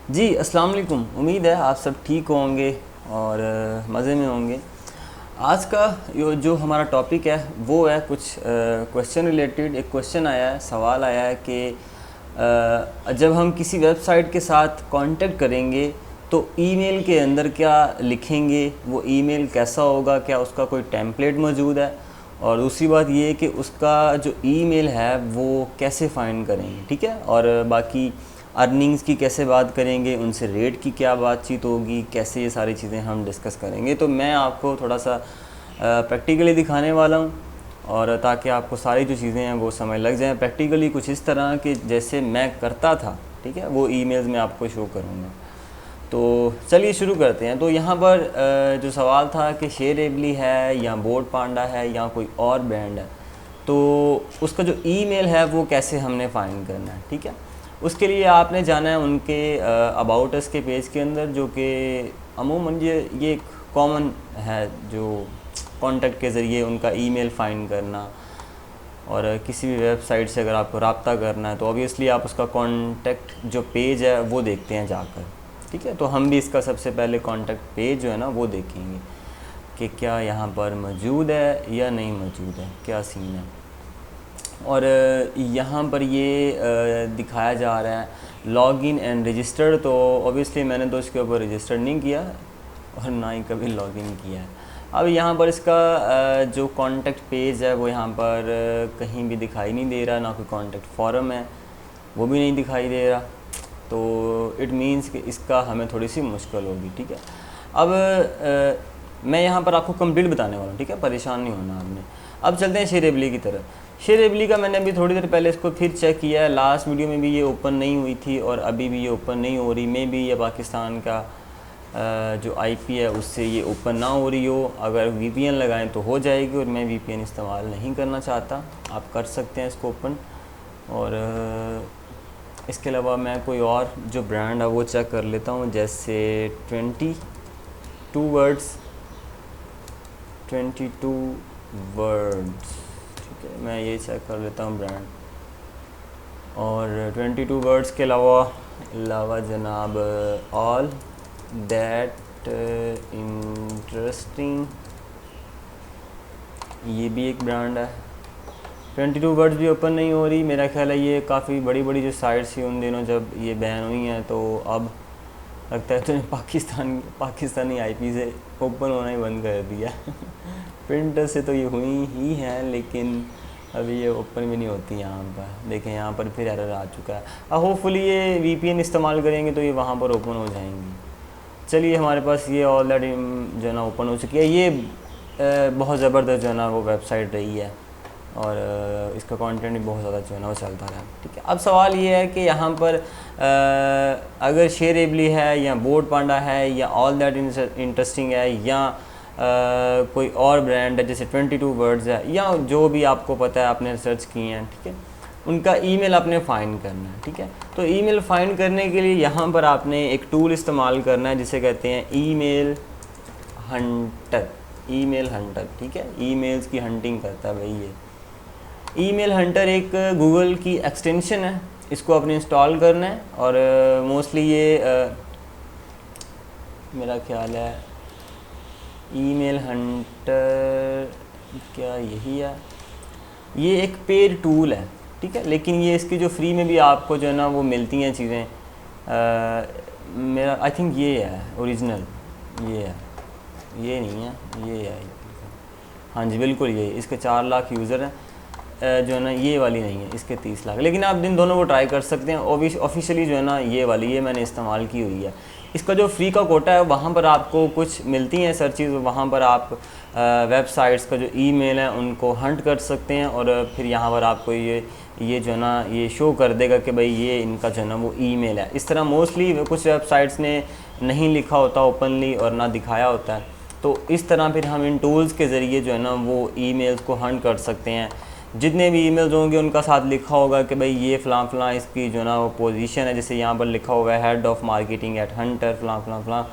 जी अस्सलाम वालेकुम। उम्मीद है आप सब ठीक होंगे और मज़े में होंगे। आज का जो हमारा टॉपिक है वो है कुछ क्वेश्चन रिलेटेड। एक क्वेश्चन आया है, सवाल आया है कि जब हम किसी वेबसाइट के साथ कांटेक्ट करेंगे तो ईमेल के अंदर क्या लिखेंगे, वो ईमेल कैसा होगा, क्या उसका कोई टेम्पलेट मौजूद है, और दूसरी बात ये है कि उसका जो ईमेल है वो कैसे फाइंड करेंगे, ठीक है। और बाकी अर्निंग्स की कैसे बात करेंगे, उनसे रेट की क्या बातचीत होगी, कैसे ये सारी चीज़ें हम डिस्कस करेंगे। तो मैं आपको थोड़ा सा प्रैक्टिकली दिखाने वाला हूँ, और ताकि आपको सारी जो चीज़ें हैं वो समझ लग जाएं प्रैक्टिकली, कुछ इस तरह कि जैसे मैं करता था, ठीक है। वो ईमेल्स में आपको शो करूँगा। तो चलिए शुरू करते हैं। तो यहाँ पर जो सवाल था कि शेयरेबली है या बोट पांडा है या कोई और ब्रांड है, तो उसका जो ईमेल है वो कैसे हमने फाइंड करना है, ठीक है। उसके लिए आपने जाना है उनके अबाउट अस के पेज के अंदर, जो कि अमूमन ये एक कॉमन है, जो कॉन्टेक्ट के ज़रिए उनका ईमेल फाइंड करना। और किसी भी वेबसाइट से अगर आपको रब्ता करना है तो ऑब्वियसली आप उसका कॉन्टेक्ट जो पेज है वो देखते हैं जाकर, ठीक है। तो हम भी इसका सबसे पहले कॉन्टेक्ट पेज जो है ना वो देखेंगे कि क्या यहाँ पर मौजूद है या नहीं मौजूद है, क्या सीन है। और यहाँ पर ये दिखाया जा रहा है लॉगिन एंड रजिस्टर्ड। तो ऑब्वियसली मैंने तो इसके ऊपर रजिस्टर नहीं किया और ना ही कभी लॉगिन किया है। अब यहाँ पर इसका जो कॉन्टेक्ट पेज है वो यहाँ पर कहीं भी दिखाई नहीं दे रहा, ना कोई कॉन्टेक्ट फॉरम है वो भी नहीं दिखाई दे रहा। तो इट मीन्स कि इसका हमें थोड़ी सी मुश्किल होगी, ठीक है। अब मैं यहाँ पर आपको कंप्लीट बताने वाला हूँ, ठीक है, परेशान नहीं होना आपने। अब चलते हैं शेयरेबली की तरफ। शेयरेबली का मैंने अभी थोड़ी देर पहले इसको फिर चेक किया है। लास्ट वीडियो में भी ये ओपन नहीं हुई थी और अभी भी ये ओपन नहीं हो रही। मे भी ये पाकिस्तान का जो आईपी है उससे ये ओपन ना हो रही हो। अगर वीपीएन लगाएं तो हो जाएगी, और मैं वीपीएन इस्तेमाल नहीं करना चाहता। आप कर सकते हैं इसको ओपन। और इसके अलावा मैं कोई और जो ब्रांड है वो चेक कर लेता हूँ, जैसे 22 वर्ड्स, ठीक है। मैं ये चेक कर लेता हूँ ब्रांड। और 22 वर्ड्स के अलावा जनाब ऑल दैट इंटरेस्टिंग, ये भी एक ब्रांड है। 22 वर्ड्स भी ओपन नहीं हो रही। मेरा ख्याल है ये काफ़ी बड़ी बड़ी जो साइट्स थी उन दिनों जब ये बैन हुई हैं, तो अब लगता है तो पाकिस्तानी आईपी से ओपन होना ही बंद कर दिया। प्रिंटर से तो ये हुई ही है, लेकिन अभी ये ओपन भी नहीं होती। यहाँ पर देखें, यहाँ पर फिर एरर आ चुका है। अब होपफुली ये वीपीएन इस्तेमाल करेंगे तो ये वहाँ पर ओपन हो जाएंगी। चलिए, हमारे पास ये ऑलरेडी जो है ना ओपन हो चुकी है। ये बहुत ज़बरदस्त जो है ना वो वेबसाइट रही है, और इसका कंटेंट भी बहुत ज़्यादा जो है ना वो चलता रहा, ठीक है। अब सवाल ये है कि यहाँ पर अगर शेयरेबली है या बोट पांडा है या ऑल दैट इंटरेस्टिंग है या कोई और ब्रांड है जैसे 22 वर्ड्स है, या जो भी आपको पता है आपने रिसर्च किए हैं, ठीक है, उनका ईमेल आपने फाइंड करना है, ठीक है। तो ईमेल फाइंड करने के लिए यहाँ पर आपने एक टूल इस्तेमाल करना है जिसे कहते हैं ईमेल हंटर, ठीक है। ईमेल्स की हंटिंग करता है भाई ये। ईमेल हंटर एक गूगल की एक्सटेंशन है, इसको आपने इंस्टॉल करना है। और मोस्टली ये मेरा ख्याल है ईमेल हंटर क्या यही है। ये एक पेड टूल है, ठीक है, लेकिन ये इसकी जो फ्री में भी आपको जो है ना वो मिलती हैं चीज़ें। मेरा आई थिंक ये है ओरिजिनल, ये है, ये नहीं है, ये है। हाँ जी बिल्कुल, ये इसके 4 लाख यूज़र हैं। जो है ना ये वाली नहीं है, इसके 30 लाख। लेकिन आप इन दोनों को ट्राई कर सकते हैं। ऑफिशियली जो है ना ये वाली, ये मैंने इस्तेमाल की हुई है। इसका जो फ्री का कोटा है वहाँ पर आपको कुछ मिलती हैं सर्चेज, वहाँ पर आप वेबसाइट्स का जो ईमेल है उनको हंट कर सकते हैं, और फिर यहाँ पर आपको ये जो है ना ये शो कर देगा कि भाई ये इनका जो है ना वो ईमेल है। इस तरह मोस्टली कुछ वेबसाइट्स ने नहीं लिखा होता ओपनली और ना दिखाया होता है। तो इस तरह फिर हम इन टूल्स के ज़रिए जो है ना वो ईमेल्स को हंट कर सकते हैं। जितने भी ईमेल्स होंगे उनका साथ लिखा होगा कि भाई ये फ़लाँ इसकी जो ना वो पोजीशन है, जैसे यहाँ पर लिखा हुआ है head of marketing at Hunter फ़लाँ,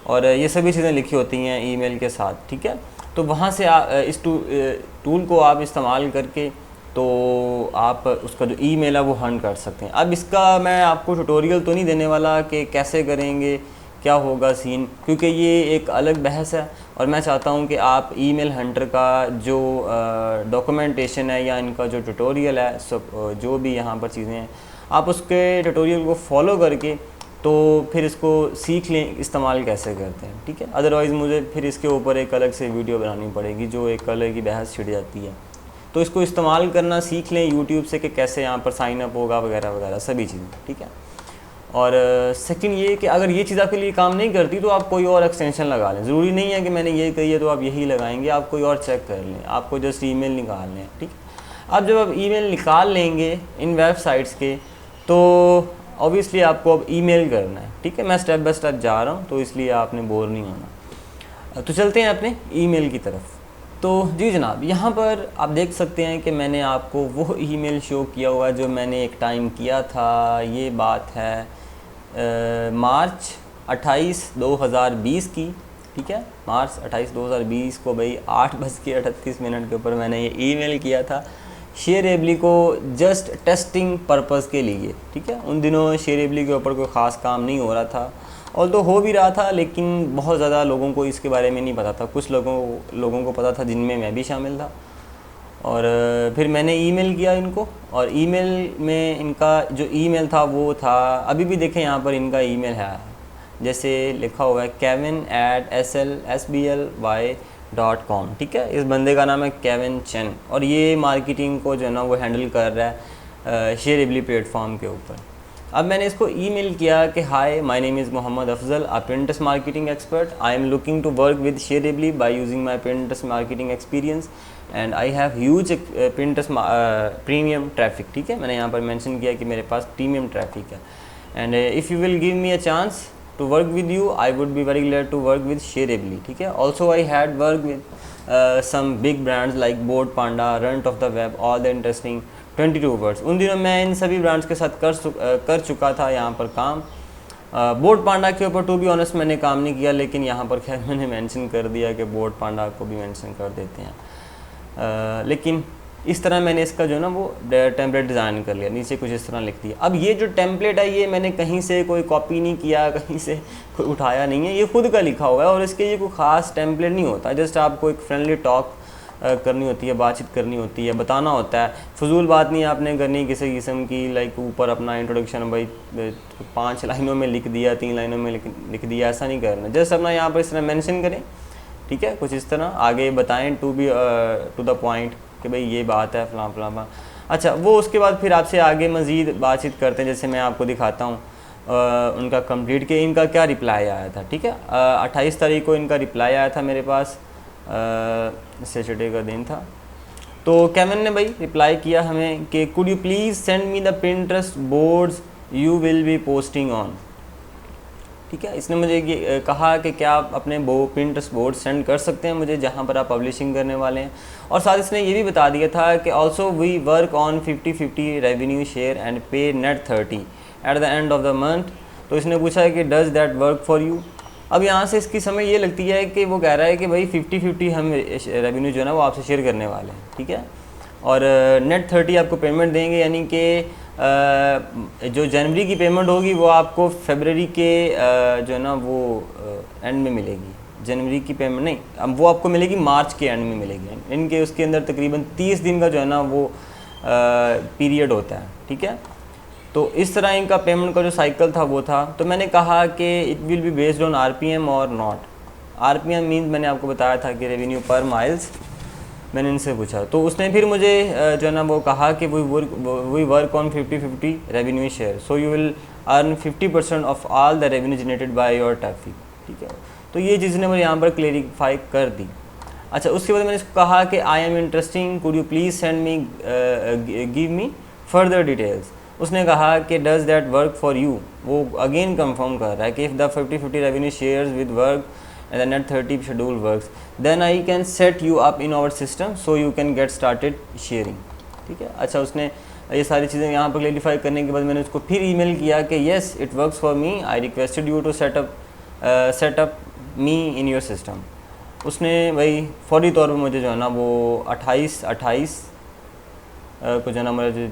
और ये सभी चीज़ें लिखी होती हैं ईमेल के साथ, ठीक है। तो वहाँ से इस टूल को आप इस्तेमाल करके तो तो आप उसका जो ईमेल है वो हंट कर सकते हैं। अब इसका मैं आपको ट्यूटोरियल तो नहीं देने वाला कि कैसे करेंगे, क्या होगा सीन, क्योंकि ये एक अलग बहस है और मैं चाहता हूँ कि आप ईमेल हंटर का जो डॉक्यूमेंटेशन है या इनका जो ट्यूटोरियल है, सब जो भी यहाँ पर चीज़ें हैं, आप उसके ट्यूटोरियल को फॉलो करके तो फिर इसको सीख लें इस्तेमाल कैसे करते हैं, ठीक है। अदरवाइज़ मुझे फिर इसके ऊपर एक अलग से वीडियो बनानी पड़ेगी जो एक अलग की बहस छिड़ जाती है। तो इसको इस्तेमाल करना सीख लें यूट्यूब से कि कैसे यहाँ पर साइन अप होगा वगैरह वगैरह सभी चीज़ें, ठीक है। और सेकंड ये कि अगर ये चीज़ आपके लिए काम नहीं करती तो आप कोई और एक्सटेंशन लगा लें। ज़रूरी नहीं है कि मैंने ये कही है तो आप यही लगाएंगे, आप कोई और चेक कर लें, आपको जस्ट ईमेल निकाल लें, ठीक है। अब जब आप ईमेल निकाल लेंगे इन वेबसाइट्स के तो ऑब्वियसली आपको अब ईमेल करना है, ठीक है। मैं स्टेप बाय स्टेप जा रहा हूँ तो इसलिए आपने बोर नहीं होना। तो चलते हैं अपने ईमेल की तरफ। तो जी जनाब, यहाँ पर आप देख सकते हैं कि मैंने आपको वो ईमेल शो किया हुआ जो मैंने एक टाइम किया था। ये बात है मार्च 28 2020 की, ठीक है। मार्च 28 2020 को भाई 8:38 के ऊपर मैंने ये ईमेल किया था शेयरेबली को, जस्ट टेस्टिंग पर्पज़ के लिए, ठीक है। उन दिनों शेयरेबली के ऊपर कोई ख़ास काम नहीं हो रहा था, और तो हो भी रहा था लेकिन बहुत ज़्यादा लोगों को इसके बारे में नहीं पता था। कुछ लोगों को पता था जिनमें मैं भी शामिल था। और फिर मैंने ईमेल किया इनको, और ईमेल में इनका जो ईमेल था वो था, अभी भी देखें यहाँ पर इनका ईमेल है, जैसे लिखा हुआ है kevin@slsbly.com, ठीक है। इस बंदे का नाम है केविन चेन और ये मार्केटिंग को जो है ना वो हैंडल कर रहा है शेयरेबली प्लेटफॉर्म के ऊपर। अब मैंने इसको ईमेल किया कि hi, my name is Mohammad Afzal, a Pinterest marketing expert. I am looking to work with Shareably by using my Pinterest marketing experience and I have huge Pinterest premium traffic, ठीक है। मैंने यहाँ पर मेंशन किया कि मेरे पास प्रीमियम ट्रैफिक है। And if you will give me a chance to work with you, I would be very glad to work with Shareably, ठीक है। Also I had work with some big brands like boat panda, runt of the web, all the interesting 22 words. उन दिनों मैं इन सभी brands के साथ कर चुका था यहाँ पर काम। बोट पांडा के ऊपर टू बी ऑनेस्ट मैंने काम नहीं किया, लेकिन यहाँ पर खैर मैंने मेंशन कर दिया कि बोट पांडा को भी मेंशन कर देते हैं। लेकिन इस तरह मैंने इसका जो है ना वो टेम्पलेट डिज़ाइन कर लिया, नीचे कुछ इस तरह लिख दिया। अब ये जो टेम्पलेट है ये मैंने कहीं से कोई कॉपी नहीं किया, कहीं से कोई उठाया नहीं है, ये खुद का लिखा हुआ है और इसके लिए कोई ख़ास टेम्पलेट नहीं होता। जस्ट आपको एक फ्रेंडली टॉक करनी होती है, बातचीत करनी होती है, बताना होता है। फजूल बात नहीं आपने करनी किसी किस्म की, लाइक ऊपर अपना इंट्रोडक्शन भाई 5 लाइनों में लिख दिया, 3 लाइनों में लिख दिया, ऐसा नहीं करना। जस्ट अपना यहाँ पर इस तरह मेंशन करें, ठीक है, कुछ इस तरह आगे बताएं टू द पॉइंट कि भाई ये बात है फलां फलां। अच्छा, वो उसके बाद फिर आपसे आगे मज़ीद बातचीत करते हैं। जैसे मैं आपको दिखाता हूँ उनका कंप्लीट के इनका क्या रिप्लाई आया था, ठीक है। 28 तारीख को इनका रिप्लाई आया था मेरे पास, सैटरडे का दिन था। तो केविन ने भाई रिप्लाई किया हमें कि could you please send me the Pinterest boards you will be posting on, ठीक है। इसने मुझे ये कहा कि क्या आप अपने Pinterest बोर्ड सेंड कर सकते हैं मुझे जहां पर आप पब्लिशिंग करने वाले हैं। और साथ इसने ये भी बता दिया था कि also we work on 50-50 revenue share and pay net 30 at the end of the month. तो इसने पूछा है कि does that work for you. अब यहाँ से इसकी समझ ये लगती है कि वो कह रहा है कि भाई 50-50 हम रेवेन्यू जो है ना वो आपसे शेयर करने वाले हैं, ठीक है। और नेट 30 आपको पेमेंट देंगे, यानी कि जो जनवरी की पेमेंट होगी वो आपको फरवरी के जो है ना वो एंड में मिलेगी। जनवरी की पेमेंट नहीं, अब वो आपको मिलेगी मार्च के एंड में मिलेगी। इनके उसके अंदर तकरीबन 30 दिन का जो है ना वो पीरियड होता है, ठीक है। तो इस तरह इनका पेमेंट का जो साइकिल था वो था। तो मैंने कहा कि it will be based on RPM और नॉट। आरपीएम मीन्स मैंने आपको बताया था कि रेवेन्यू पर माइल्स। मैंने इनसे पूछा तो उसने फिर मुझे जो है ना वो कहा कि we work on 50-50 revenue share, so you will earn 50% of all the revenue generated by your traffic, ठीक है। तो ये चीज़ ने मुझे यहाँ पर क्लेरिफाई कर दी। अच्छा, उसके बाद मैंने इसको कहा कि I am interesting, could you please send me give me further details. उसने कहा कि does that work for you. वो अगेन कंफर्म कर रहा है कि if the 50-50 revenue shares with work and the net 30 schedule works, then I can set you up in our system so you can get started sharing, ठीक है। अच्छा, उसने ये सारी चीज़ें यहाँ पर क्लेरिफाई करने के बाद मैंने उसको फिर ईमेल किया कि yes it works for me, I requested you to set up me in your system. उसने भाई फौरी तौर पर मुझे जो है ना वो 28 को जो ना मुझे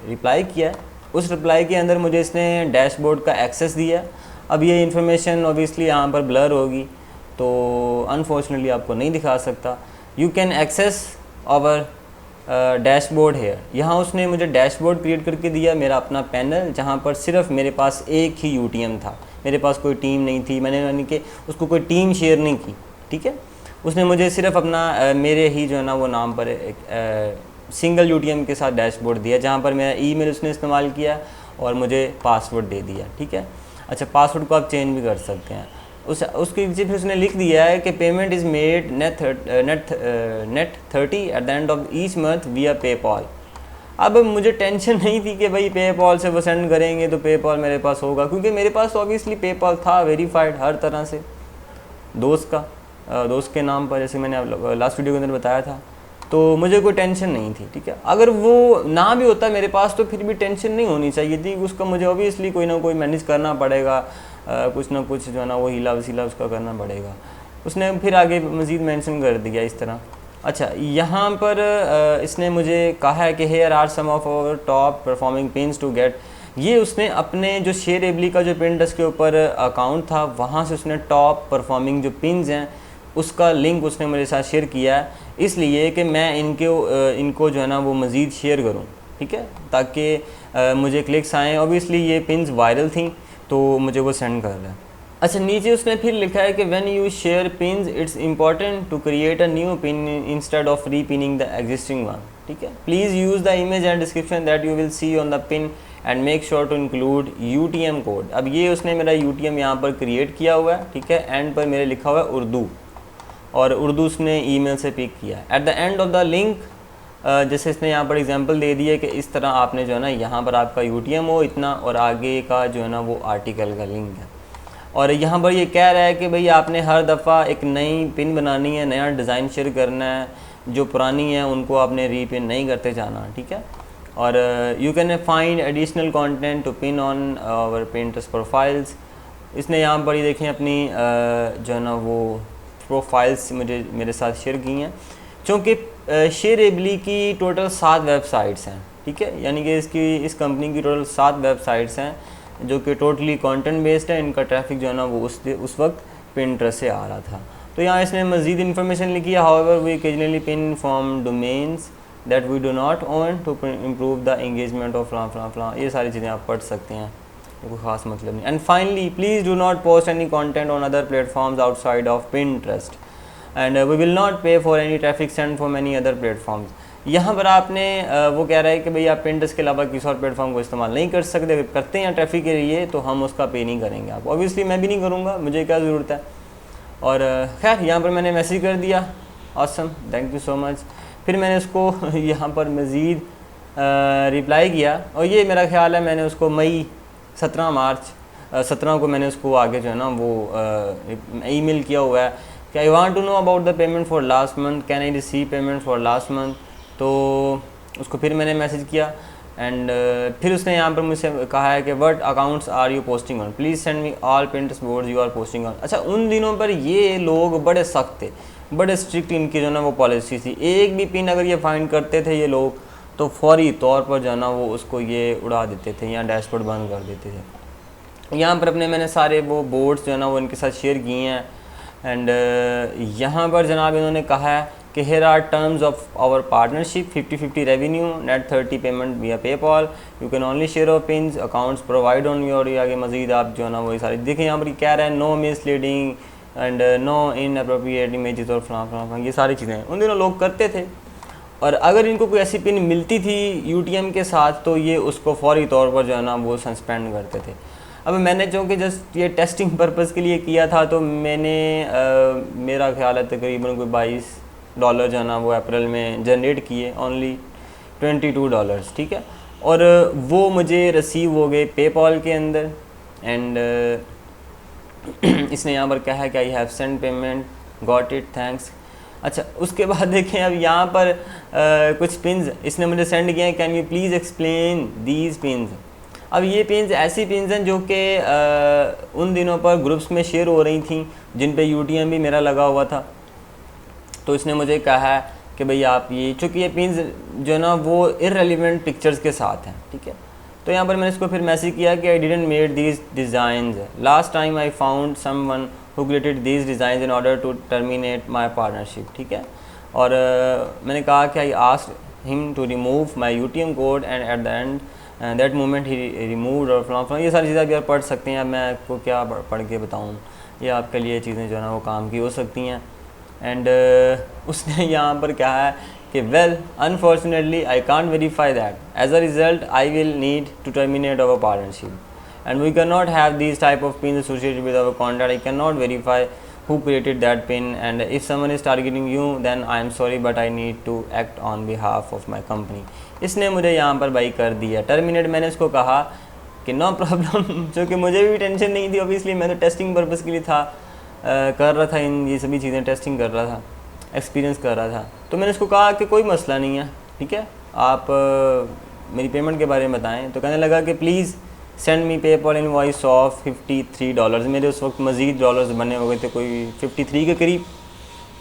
रिप्लाई किया है, उस रिप्लाई के अंदर मुझे इसने डैशबोर्ड का एक्सेस दिया है। अब ये इन्फॉर्मेशन ऑब्वियसली यहाँ पर ब्लर होगी, तो अनफॉर्चुनेटली आपको नहीं दिखा सकता। You can access our dashboard है। यहाँ उसने मुझे डैशबोर्ड क्रिएट करके दिया, मेरा अपना पैनल, जहाँ पर सिर्फ मेरे पास एक ही यूटीएम था, मेरे पास कोई टीम नहीं थी, मैंने यानी कि उसको कोई टीम शेयर नहीं की, ठीक है। उसने मुझे सिर्फ अपना मेरे ही जो है ना वो नाम पर एक सिंगल यूटीएम के साथ डैशबोर्ड दिया, जहाँ पर मेरा ईमेल उसने इस्तेमाल किया और मुझे पासवर्ड दे दिया, ठीक है। अच्छा, पासवर्ड को आप चेंज भी कर सकते हैं। उसके नीचे फिर उसने लिख दिया है कि payment is made net 30 at the end of each month विया पेपॉल। अब मुझे टेंशन नहीं थी कि भाई पेपॉल से वो सेंड करेंगे तो पेपॉल मेरे पास होगा, क्योंकि मेरे पास ऑब्वियसली पेपॉल था वेरीफाइड हर तरह से, दोस्त के नाम पर, जैसे मैंने लास्ट वीडियो के अंदर बताया था। तो मुझे कोई टेंशन नहीं थी, ठीक है। अगर वो ना भी होता मेरे पास तो फिर भी टेंशन नहीं होनी चाहिए थी, उसका मुझे ऑब्वियसली कोई ना कोई मैनेज करना पड़ेगा, कुछ ना कुछ जो है ना वो हिला वसीला उसका करना पड़ेगा। उसने फिर आगे मज़ीद मेंशन कर दिया इस तरह। अच्छा, यहाँ पर इसने मुझे कहा है कि here are some of our top performing pins to get. ये उसने अपने जो शेयरेबली का जो पिनट्रस्ट के ऊपर अकाउंट था, वहाँ से उसने टॉप परफॉर्मिंग जो पिन्स हैं उसका लिंक उसने मेरे साथ शेयर किया है, इसलिए कि मैं इनको जो है ना वो मज़ीद शेयर करूँ, ठीक है, ताकि मुझे क्लिक्स आएँ। ऑब्वियसली ये पिन्स वायरल थी तो मुझे वो सेंड कर रहा है। अच्छा, नीचे उसने फिर लिखा है कि when you share pins it's important to create a new pin instead of repinning the existing one, ठीक है। Please use the image and description that you will see on the pin and make sure to include UTM code. अब ये उसने मेरा UTM यहाँ पर create किया हुआ है, ठीक है। एंड पर मेरे लिखा हुआ है उर्दू, और उर्दू उसने ईमेल से पिक किया। Eight the end of the link, जैसे इसने यहाँ पर एग्जांपल दे दिया कि इस तरह आपने जो है ना यहाँ पर आपका यूटीएम हो इतना, और आगे का जो है ना वो आर्टिकल का लिंक है। और यहाँ पर ये कह रहा है कि भाई आपने हर दफ़ा एक नई पिन बनानी है, नया डिज़ाइन शेयर करना है, जो पुरानी है उनको आपने रीपिन नहीं करते जाना, ठीक है। और you can find additional content to pin on our Pinterest profiles. इसने यहाँ पर ये देखें अपनी जो है ना वो प्रोफाइल्स मुझे मेरे साथ शेयर की हैं, चूँकि शेयरेबली की टोटल 7 वेबसाइट्स हैं, ठीक है। यानी कि इस कंपनी की टोटल 7 वेबसाइट्स हैं जो कि टोटली कंटेंट बेस्ड है। इनका ट्रैफिक जो है ना वो उस वक्त पिंटरेस्ट से आ रहा था। तो यहाँ इसने मज़ीद इन्फॉर्मेशन लिखी है, however we occasionally pin from domains that we do not own to improve the engagement of फ्लां। ये सारी चीज़ें आप पढ़ सकते हैं, कोई ख़ास मतलब नहीं। And finally, please do not post any content on other platforms outside of Pinterest and we will not pay for any traffic send from any other platforms. यहाँ पर आपने वो कह रहा है कि भाई आप पिंटरेस्ट के अलावा किसी और प्लेटफॉर्म को इस्तेमाल नहीं कर सकते, अगर करते हैं ट्रैफिक के लिए तो हम उसका पे नहीं करेंगे आपको। ऑब्वियसली मैं भी नहीं करूँगा, मुझे क्या ज़रूरत है। और खैर यहाँ पर मैंने मैसेज कर दिया, awesome, thank you so much. फिर मैंने उसको यहाँ पर मज़ीद रिप्लाई किया, और ये मेरा ख्याल है मैंने उसको मई 17 को मैंने उसको आगे जो है ना वो ईमेल किया हुआ है कि I want to know about the payment for last month, can I receive payment for last month. तो उसको फिर मैंने मैसेज किया एंड फिर उसने यहाँ पर मुझसे कहा है कि what accounts are you posting on, please send me all Pinterest boards you are posting on. अच्छा, उन दिनों पर ये लोग बड़े सख्त थे, बड़े स्ट्रिक्ट इनकी जो ना वो पॉलिसी थी। एक भी पिन अगर ये फाइंड करते थे ये लोग तो फौरी तौर पर जो है ना वो उसको ये उड़ा देते थे या डैशबोर्ड बंद कर देते थे। यहाँ पर मैंने सारे वो बोर्ड्स जो है ना वो इनके साथ शेयर किए हैं। एंड यहाँ पर जनाब इन्होंने कहा है कि here are terms of our partnership, 50-50 revenue, net 30 payment via PayPal, you can only share of pins accounts provide on your. आगे मजीद आप जो है ना वही सारी देखें। यहाँ पर क्या रहा है, no misleading and no inappropriate images और फलां, ये सारी चीज़ें उन दिनों लोग करते थे। और अगर इनको कोई ऐसी पिन मिलती थी यूटीएम के साथ तो ये उसको फौरी तौर पर जो है ना वो सस्पेंड करते थे। अब मैंने जो कि जस्ट ये टेस्टिंग पर्पज़ के लिए किया था, तो मैंने मेरा ख्याल है तकरीबन कोई $22 जो है ना वो अप्रैल में जनरेट किए, ओनली $22, ठीक है। और वो मुझे रिसीव हो गए पेपॉल के अंदर। एंड इसने यहाँ पर कहा है कि I have send payment, got it, thanks. अच्छा, उसके बाद देखें अब यहाँ पर कुछ पिन्स इसने मुझे सेंड किए हैं, can you please explain these pins. अब ये पिन्स ऐसी पिन्स हैं जो कि उन दिनों पर ग्रुप्स में शेयर हो रही थी जिन पे यूटीएम भी मेरा लगा हुआ था। तो इसने मुझे कहा है कि भाई आप ये, चूँकि ये पिन्स जो है ना वो इररेलेवेंट पिक्चर्स के साथ हैं, ठीक है। तो यहाँ पर मैंने इसको फिर मैसेज किया कि I didn't made these designs, last time I found someone who created these designs in order to terminate my partnership, ठीक है। और मैंने कहा कि I asked him to remove my UTM code and at the end that moment he removed और फ्लॉम। ये सारी चीज़ें आप यार पढ़ सकते हैं, मैं आपको क्या पढ़ के बताऊँ, ये आपके लिए चीज़ें जो है ना वो काम की हो सकती हैं। एंड उसने यहाँ पर कहा है कि well unfortunately I can't verify that, as a result I will need to terminate our partnership and we can not have this type of pin associated with our contact, I can not verify who created that pin and if someone is targeting you then I am sorry but I need to act on behalf of my company। इसने मुझे यहाँ पर भाई कर दिया terminate. मैंने इसको कहा कि नो प्रॉब्लम, जो कि मुझे भी टेंशन नहीं थी ऑब्वियसली, मैं तो टेस्टिंग पर्पज़ के लिए था, कर रहा था इन ये सभी चीज़ें, टेस्टिंग कर रहा था, एक्सपीरियंस कर रहा था। तो मैंने इसको कहा कि कोई मसला नहीं है, ठीक है, आप मेरी पेमेंट के बारे में बताएं। तो कहने लगा कि please send me PayPal invoice of $53। मेरे उस वक्त मज़ीद डॉलर्स बने हो गए थे कोई 53 के करीब।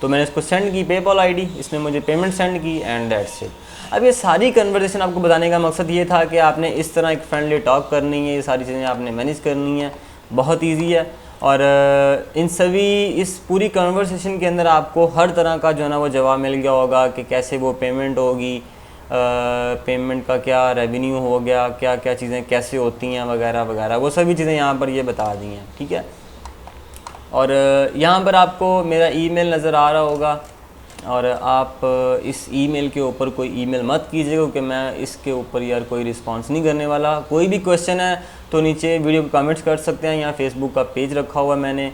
तो मैंने इसको सेंड की पेपल आईडी, इसने मुझे पेमेंट सेंड की एंड दैट्स इट। अब ये सारी कन्वर्सेशन आपको बताने का मकसद ये था कि आपने इस तरह एक फ्रेंडली टॉक करनी है, ये सारी चीज़ें आपने मैनेज करनी है, बहुत ईजी है। और इन सभी इस पूरी कन्वर्सेशन के अंदर आपको हर तरह का जो है ना वो जवाब मिल गया होगा कि कैसे वो पेमेंट होगी, पेमेंट का क्या रेवेन्यू हो गया, क्या क्या चीज़ें कैसे होती हैं वगैरह वगैरह, वो सभी चीज़ें यहाँ पर ये बता दी हैं, ठीक है। और यहाँ पर आपको मेरा ईमेल नज़र आ रहा होगा और आप इस ईमेल के ऊपर कोई ईमेल मत कीजिएगा क्योंकि मैं इसके ऊपर यार कोई रिस्पांस नहीं करने वाला। कोई भी क्वेश्चन है तो नीचे वीडियो को कमेंट्स कर सकते हैं, यहाँ फेसबुक का पेज रखा हुआ मैंने,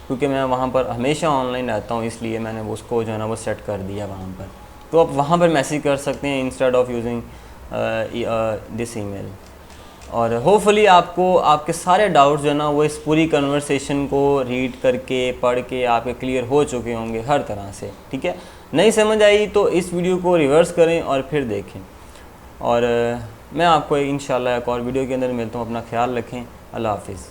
क्योंकि मैं वहाँ पर हमेशा ऑनलाइन रहता हूँ, इसलिए मैंने उसको जो है ना वो सेट कर दिया वहाँ पर। तो आप वहाँ पर मैसेज कर सकते हैं instead of using this email. और होपफुली आपको आपके सारे डाउट्स जो है ना वो इस पूरी कन्वर्सेशन को रीड करके पढ़ के आपके क्लियर हो चुके होंगे हर तरह से, ठीक है। नहीं समझ आई तो इस वीडियो को रिवर्स करें और फिर देखें। और मैं आपको इंशाल्लाह एक और वीडियो के अंदर मिलता हूँ। अपना ख्याल रखें। अल्लाह हाफिज़।